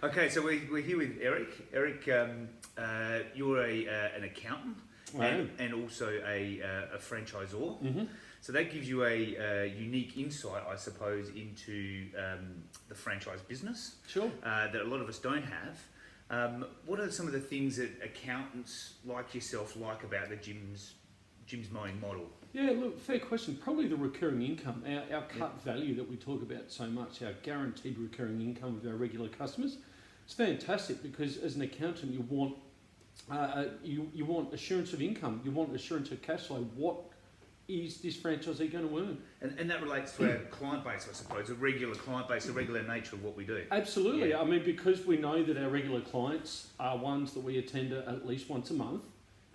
Okay, so we're here with Eric. Eric, you're an accountant and also a franchisor. Mm-hmm. So that gives you a unique insight, I suppose, into the franchise business. Sure. That a lot of us don't have. What are some of the things that accountants like yourself like about the Jim's Mowing model? Yeah, look, fair question. Probably the recurring income, our cut value that we talk about so much, our guaranteed recurring income with our regular customers. It's fantastic because as an accountant, you want you want assurance of income, you want assurance of cash flow. What is this franchisee going to earn? And that relates to our client base, I suppose, a regular client base, the regular nature of what we do. Absolutely. Yeah. I mean, because we know that our regular clients are ones that we attend at least once a month.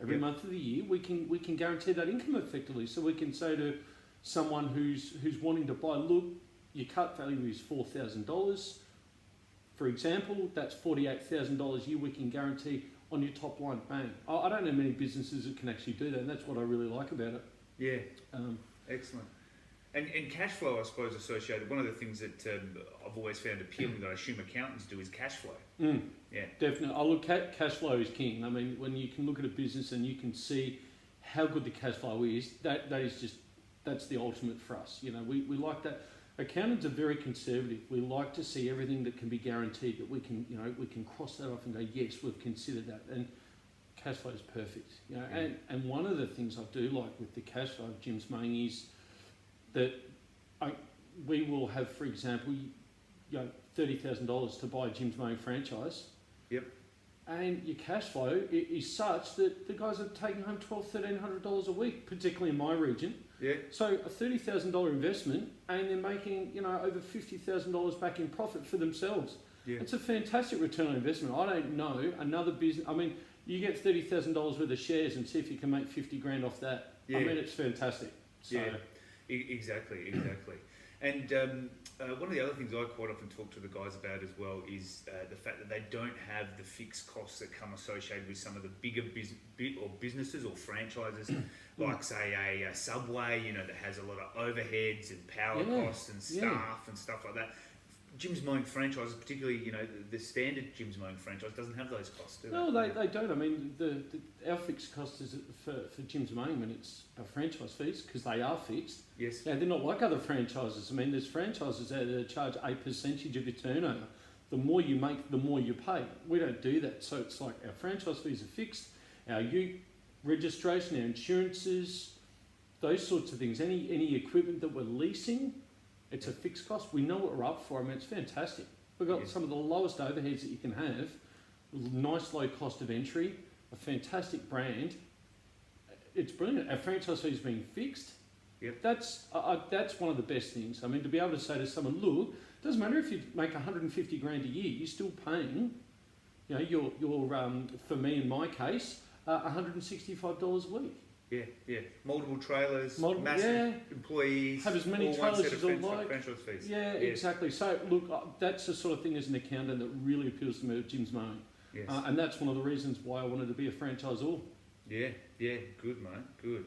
Every month of the year, we can guarantee that income effectively. So we can say to someone who's wanting to buy, look, your cut value is $4,000. For example, that's $48,000 a year we can guarantee on your top line, bang. I don't know many businesses that can actually do that, and that's what I really like about it. Yeah, excellent. And cash flow, I suppose, associated. One of the things that I've always found appealing that I assume accountants do is cash flow. Yeah, definitely. I look, cash flow is king. I mean, when you can look at a business and you can see how good the cash flow is, that's the ultimate for us. You know, we like that. Accountants are very conservative. We like to see everything that can be guaranteed, that we can cross that off and go, yes, we've considered that. And cash flow is perfect. You know, and one of the things I do like with the cash flow of Jim's Mowing is that we will have, for example, $30,000 to buy a Jim's Mowing franchise. Yep. And your cash flow is such that the guys are taking home $1,200-1,300 a week, particularly in my region. Yeah. So a $30,000 investment, and they're making over $50,000 back in profit for themselves. Yeah. It's a fantastic return on investment. I don't know another business. I mean, you get $30,000 worth of shares and see if you can make 50 grand off that. Yeah. I mean, it's fantastic. So, yeah. Exactly. And one of the other things I quite often talk to the guys about as well is the fact that they don't have the fixed costs that come associated with some of the bigger businesses or franchises, like say a Subway, that has a lot of overheads and power costs and staff and stuff like that. Jim's Mowing franchises, particularly, the standard Jim's Mowing franchise doesn't have those costs, do they? No, they don't. I mean, our fixed cost is for Jim's Mowing when it's our franchise fees, because they are fixed. Yes. Now, they're not like other franchises. I mean, there's franchises out there that charge a percentage of your turnover. The more you make, the more you pay. We don't do that. So it's like our franchise fees are fixed, our registration, our insurances, those sorts of things. Any equipment that we're leasing, it's a fixed cost. We know what we're up for. I mean, it's fantastic. We've got some of the lowest overheads that you can have, nice low cost of entry, a fantastic brand. It's brilliant. Our franchise fees being fixed. Yep. That's one of the best things. I mean, to be able to say to someone, look, it doesn't matter if you make 150 grand a year, you're still paying, your for me in my case, $165 a week. Yeah. Multiple trailers, massive employees, have as many trailers as you like. Franchise fees. Yeah, exactly. So look, that's the sort of thing as an accountant that really appeals to me with Jim's Mowing. Yes. And that's one of the reasons why I wanted to be a franchisor. Yeah, good mate, good.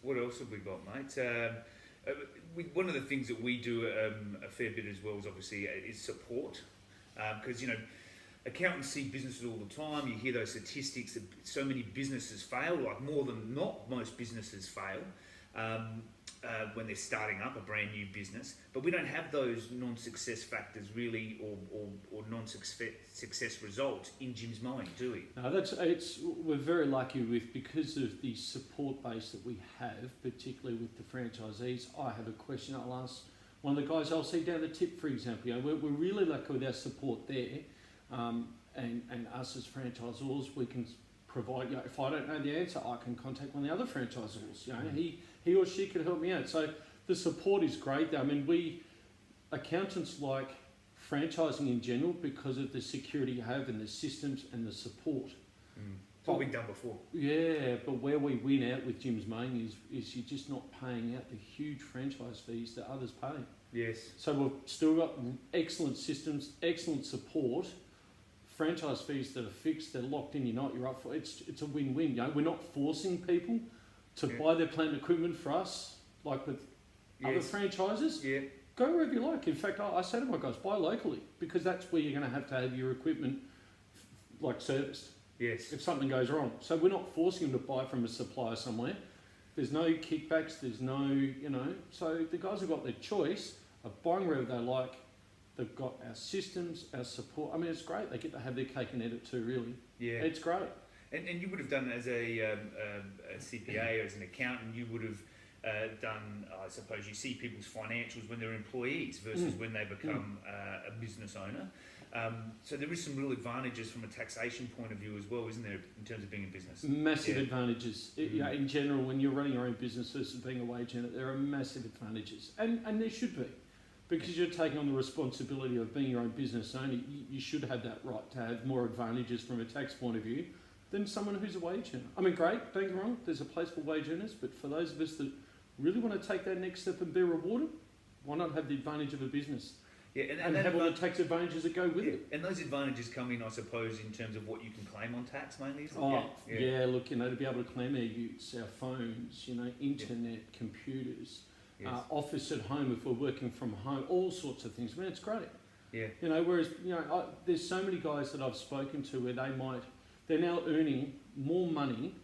What else have we got, mate? One of the things that we do a fair bit as well is obviously is support, because accountants see businesses all the time. You hear those statistics that so many businesses fail, like more than not most businesses fail when they're starting up a brand new business. But we don't have those non-success factors really, or non-success results in Jim's Mowing, do we? No, we're very lucky because of the support base that we have, particularly with the franchisees. I have a question I'll ask one of the guys I'll see down the tip, for example. We're really lucky with our support there. And us as franchisors, we can provide, if I don't know the answer, I can contact one of the other franchisors. He or she can help me out. So the support is great. I mean, we accountants like franchising in general because of the security you have and the systems and the support. It's all been done before. Yeah, but where we win out with Jim's Mowing is you're just not paying out the huge franchise fees that others pay. Yes. So we've still got excellent systems, excellent support, franchise fees that are fixed, they're locked in, you're up for it. It's a win-win. We're not forcing people to buy their plant and equipment for us, like with other franchises. Yeah. Go wherever you like. In fact, I say to my guys, buy locally, because that's where you're going to have your equipment like serviced Yes. if something goes wrong. So we're not forcing them to buy from a supplier somewhere. There's no kickbacks, there's no, so the guys have got their choice of buying wherever they like. They've got our systems, our support. I mean, it's great. They get to have their cake and eat it too, really. Yeah. It's great. And you would have done as a CPA, as an accountant, you would have done, I suppose, you see people's financials when they're employees versus when they become a business owner. So there is some real advantages from a taxation point of view as well, isn't there, in terms of being a business? Massive advantages. In general, when you're running your own business versus being a wage earner, there are massive advantages. And there should be. Because you're taking on the responsibility of being your own business owner, you should have that right to have more advantages from a tax point of view than someone who's a wage earner. I mean, great, don't get me wrong, there's a place for wage earners, but for those of us that really want to take that next step and be rewarded, why not have the advantage of a business? Yeah, And have all the tax advantages that go with it. And those advantages come in, I suppose, in terms of what you can claim on tax mainly, isn't Oh, it? yeah, look, to be able to claim our utes, our phones, internet, computers, Yes. office at home if we're working from home, all sorts of things. I mean, it's great. Yeah. Whereas, there's so many guys that I've spoken to where they're now earning more money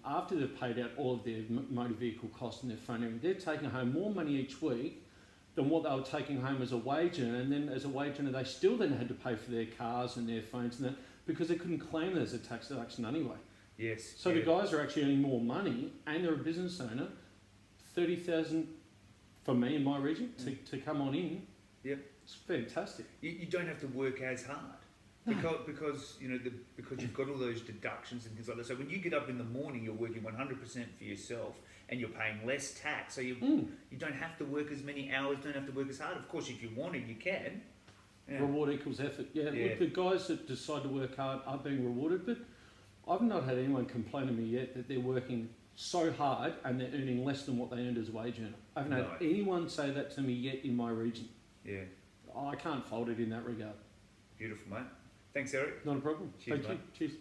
after they've paid out all of their motor vehicle costs and their phone and everything. They're taking home more money each week than what they were taking home as a wage earner. And then as a wage earner, they still then had to pay for their cars and their phones and that because they couldn't claim it as a tax deduction anyway. Yes. So the guys are actually earning more money and they're a business owner. 30,000 for me in my region to come on in. Yep. It's fantastic. You don't have to work as hard. Because you've got all those deductions and things like that. So when you get up in the morning, you're working 100% for yourself, and you're paying less tax. So you don't have to work as many hours, don't have to work as hard. Of course, if you wanted, you can. Yeah. Reward equals effort. Yeah, look, the guys that decide to work hard are being rewarded, but I've not had anyone complain to me yet that they're working so hard and they're earning less than what they earned as a wage earner. I haven't had anyone say that to me yet in my region. Yeah. I can't fault it in that regard. Beautiful, mate. Thanks, Eric. Not a problem. Cheers, Thank mate. you. Cheers.